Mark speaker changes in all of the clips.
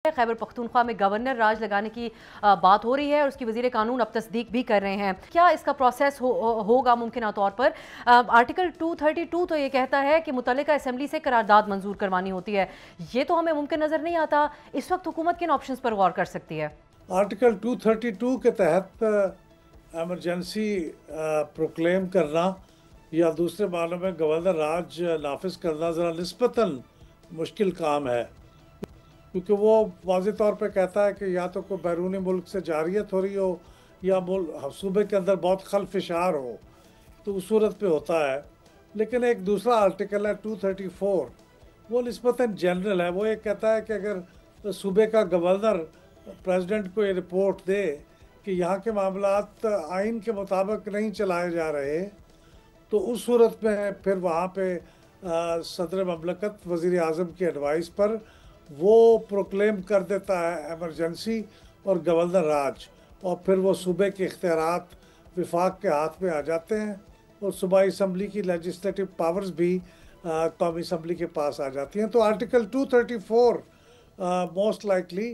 Speaker 1: खैबर पख्तूनख्वा में गवर्नर राज लगाने की बात हो रही है और उसकी वजीर कानून अब तस्दीक भी कर रहे हैं। क्या इसका प्रोसेस होगा मुमकिन तौर पर? आर्टिकल 232 तो ये कहता है कि मुतल्लिका असेंबली से करारदाद मंजूर करवानी होती है। ये तो हमें मुमकिन नज़र नहीं आता। इस वक्त हुकूमत किन ऑप्शंस पर गौर कर सकती है?
Speaker 2: आर्टिकल 232 के तहत एमरजेंसी प्रोक्लेम करना या दूसरे मानों में गवर्नर राज नाफिज करना ज़रा निस्बतन मुश्किल काम है, क्योंकि वो वाज़ेह तौर पे कहता है कि या तो कोई बैरूनी मुल्क से जारियत हो रही हो या सूबे के अंदर बहुत खलफिशार हो, तो उस सूरत पे होता है। लेकिन एक दूसरा आर्टिकल है 234, वो निस्बतन जनरल है। वो ये कहता है कि अगर सूबे का गवर्नर प्रेसिडेंट को ये रिपोर्ट दे कि यहाँ के मामलात आइन के मुताबिक नहीं चलाए जा रहे, तो उस सूरत में फिर वहाँ पे सदर ममलकत वज़ीर आज़म की एडवाइस पर वो प्रोक्लेम कर देता है एमरजेंसी और गवर्नर राज, और फिर वो सूबे के इख्तियारात विफाक के हाथ में आ जाते हैं और सूबाई असम्बली की लेजिस्लेटिव पावर्स भी कौमी असम्बली के पास आ जाती हैं। तो आर्टिकल 234 मोस्ट लाइकली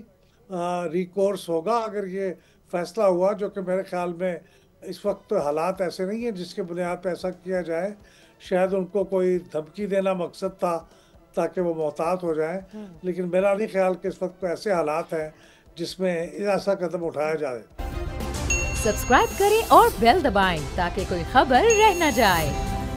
Speaker 2: रिकोर्स होगा अगर ये फैसला हुआ, जो कि मेरे ख्याल में इस वक्त हालात ऐसे नहीं हैं जिसके बुनियाद पर ऐसा किया जाए। शायद उनको कोई धमकी देना मकसद था ताकि वो मोहतात हो जाएं, लेकिन मेरा नहीं ख्याल कि इस वक्त ऐसे हालात हैं जिसमें ऐसा कदम उठाया जाए।
Speaker 3: सब्सक्राइब करें और बेल दबाएं ताकि कोई खबर रह न जाए।